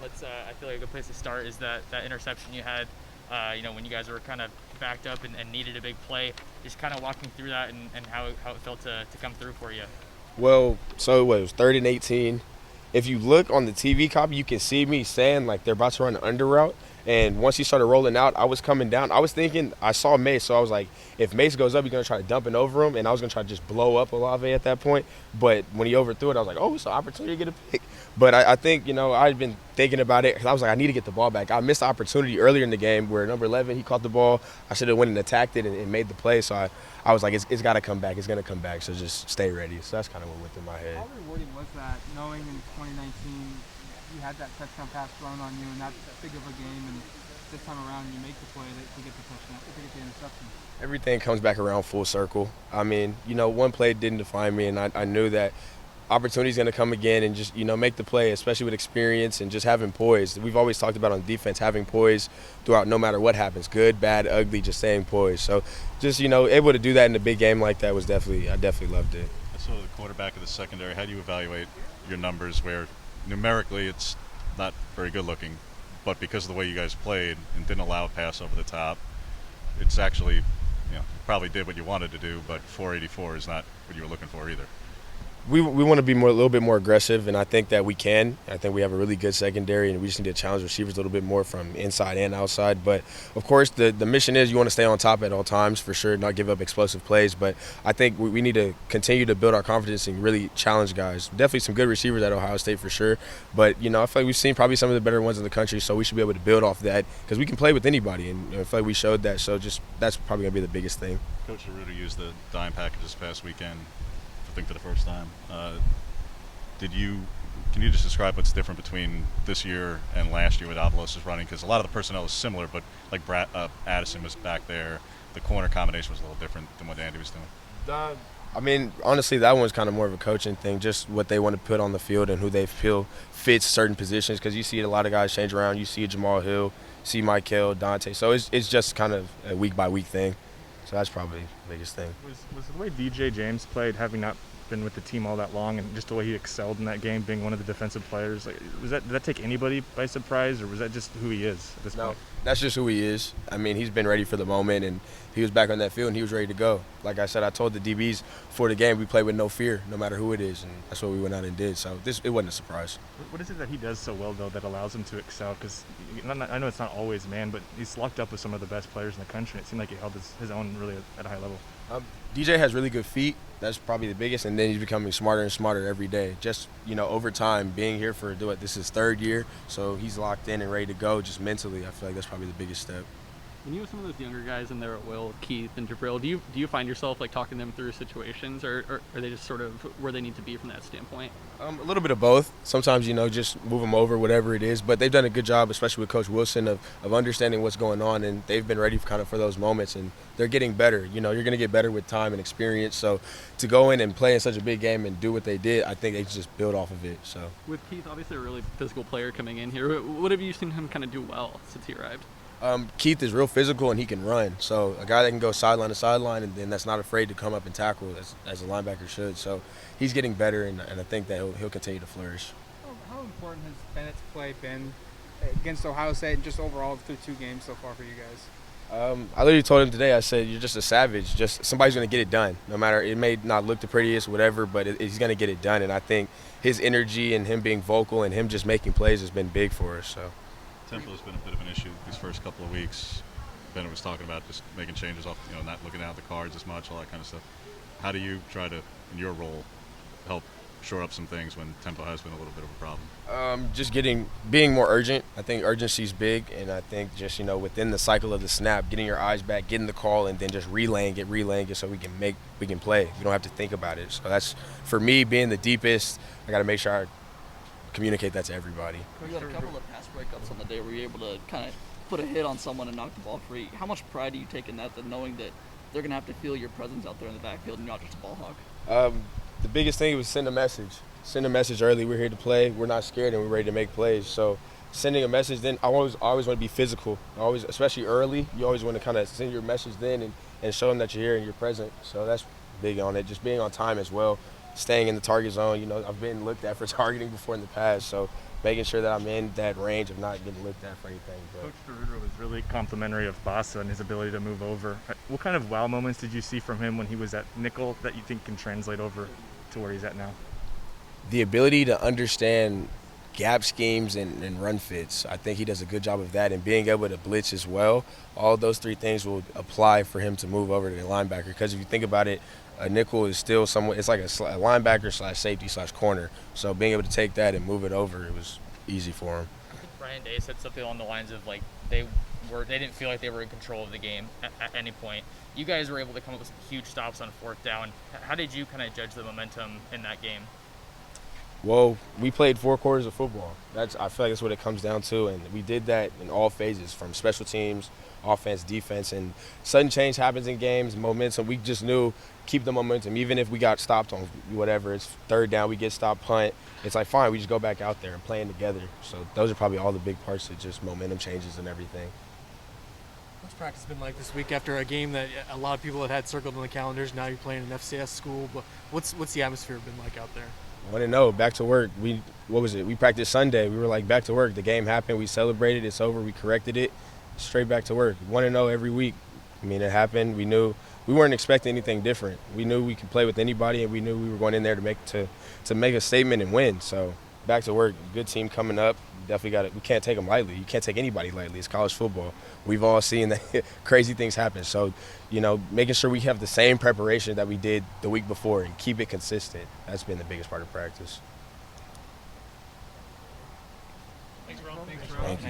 Verone, I feel like a good place to start is that interception you had, when you guys were kind of backed up and needed a big play. Just kind of walking through that and how it felt to come through for you. Well, so it was 3rd and 18. If you look on the TV copy, you can see me saying like they're about to run an under route. And once he started rolling out, I was coming down. I was thinking, I saw Mace, so I was like, if Mace goes up, he's going to try to dump it over him. And I was going to try to just blow up Olave at that point. But when he overthrew it, I was like, oh, it's an opportunity to get a pick. But I think, I'd been thinking about it because I was like, I need to get the ball back. I missed the opportunity earlier in the game where number 11, he caught the ball. I should have went and attacked it and made the play. So I was like, it's got to come back. It's going to come back. So just stay ready. So that's kind of what went through my head. How rewarding was that, knowing in 2019 you had that touchdown pass thrown on you and not that big of a game, and this time around you make the play to get the touchdown, to get the interception? Everything comes back around full circle. I mean, one play didn't define me, and I knew that opportunity's going to come again and just, make the play, especially with experience and just having poise. We've always talked about on defense having poise throughout no matter what happens, good, bad, ugly, just staying poised. So just, able to do that in a big game like that I definitely loved it. So the quarterback of the secondary, how do you evaluate your numbers where numerically it's not very good looking, but because of the way you guys played and didn't allow a pass over the top, it's actually, you probably did what you wanted to do, but 484 is not what you were looking for either. We want to be a little bit more aggressive, and I think that we can. I think we have a really good secondary, and we just need to challenge receivers a little bit more from inside and outside. But, of course, the mission is you want to stay on top at all times for sure, not give up explosive plays. But I think we need to continue to build our confidence and really challenge guys. Definitely some good receivers at Ohio State for sure. But, I feel like we've seen probably some of the better ones in the country, so we should be able to build off that because we can play with anybody, and I feel like we showed that. So just that's probably going to be the biggest thing. Coach Arruda used the dime package this past weekend, I think for the first time. Can you just describe what's different between this year and last year with Avalos is running? Because a lot of the personnel is similar, but like Addison was back there. The corner combination was a little different than what Andy was doing. I mean, honestly, that one's kind of more of a coaching thing, just what they want to put on the field and who they feel fits certain positions. Because you see a lot of guys change around. You see Jamal Hill, see Michael, Dante. So it's just kind of a week-by-week thing. So that's probably the biggest thing. Was the way DJ James played, having not been with the team all that long, and just the way he excelled in that game, being one of the defensive players, did that take anybody by surprise, or was that just who he is at this point? That's just who he is. I mean, he's been ready for the moment, and he was back on that field, and he was ready to go. Like I said, I told the DBs before the game, we play with no fear, no matter who it is, and that's what we went out and did. So it wasn't a surprise. What is it that he does so well, though, that allows him to excel? Because I know it's not always man, but he's locked up with some of the best players in the country, and it seemed like he held his own really at a high level. DJ has really good feet. That's probably the biggest, and then he's becoming smarter and smarter every day. Just, over time, being here for this is his 3rd year, so he's locked in and ready to go just mentally. I feel like that's probably the biggest step. When you have some of those younger guys in there at Will, Keith, and Jabril, do you find yourself talking them through situations, or are they just sort of where they need to be from that standpoint? A little bit of both. Sometimes, just move them over, whatever it is. But they've done a good job, especially with Coach Wilson, of understanding what's going on, and they've been ready for those moments, and they're getting better. You're going to get better with time and experience. So to go in and play in such a big game and do what they did, I think they just build off of it. So with Keith, obviously a really physical player coming in here, what have you seen him kind of do well since he arrived? Keith is real physical and he can run. So a guy that can go sideline to sideline and then that's not afraid to come up and tackle as a linebacker should. So he's getting better, and I think that he'll continue to flourish. How important has Bennett's play been against Ohio State and just overall through 2 games so far for you guys? I literally told him today, I said, you're just a savage. Just somebody's going to get it done. No matter, it may not look the prettiest, whatever, but he's going to get it done. And I think his energy and him being vocal and him just making plays has been big for us. So. Tempo has been a bit of an issue these first couple of weeks. Bennett was talking about just making changes off, not looking at the cards as much, all that kind of stuff. How do you try to, in your role, help shore up some things when tempo has been a little bit of a problem? Just being more urgent. I think urgency is big, and I think just, within the cycle of the snap, getting your eyes back, getting the call, and then just relaying it so we can play. You don't have to think about it. So that's, for me, being the deepest, I got to make sure I communicate that to everybody. You had a couple of pass breakups on the day where you were able to kind of put a hit on someone and knock the ball free. How much pride do you take in that, knowing that they're going to have to feel your presence out there in the backfield and you're not just a ball hog? The biggest thing was send a message. Send a message early. We're here to play. We're not scared, and we're ready to make plays. So sending a message, then I always want to be physical. Especially early, you always want to kind of send your message then and show them that you're here and you're present. So that's big on it. Just being on time as well. Staying in the target zone. I've been looked at for targeting before in the past, so making sure that I'm in that range of not getting looked at for anything. But Coach DeRuiter was really complimentary of Bassa and his ability to move over. What kind of wow moments did you see from him when he was at nickel that you think can translate over to where he's at now? the ability to understand gap schemes and run fits, I think he does a good job of that, and being able to blitz as well. All those three things will apply for him to move over to the linebacker, because if you think about it, a nickel is still somewhat, it's like a linebacker slash safety slash corner. So being able to take that and move it over, it was easy for him. I think Brian Day said something along the lines of like they didn't feel like they were in control of the game at any point. You guys were able to come up with some huge stops on fourth down. How did you kind of judge the momentum in that game? Well, we played 4 quarters of football. I feel like that's what it comes down to, and we did that in all phases, from special teams, offense, defense, and sudden change happens in games, momentum. We just knew keep the momentum. Even if we got stopped on whatever, it's third down, we get stopped, punt. It's like, fine, we just go back out there and playing together. So those are probably all the big parts of just momentum changes and everything. What's practice been like this week after a game that a lot of people had circled on the calendars? Now you're playing an FCS school, but what's the atmosphere been like out there? I want to know, back to work. We practiced Sunday. We were like, back to work. The game happened. We celebrated. It's over. We corrected it. Straight back to work. Want to know every week. I mean, it happened. We knew we weren't expecting anything different. We knew we could play with anybody, and we knew we were going in there to make a statement and win. So back to work. Good team coming up. Definitely got it. We can't take them lightly. You can't take anybody lightly. It's college football. We've all seen that crazy things happen. So, making sure we have the same preparation that we did the week before and keep it consistent. That's been the biggest part of practice.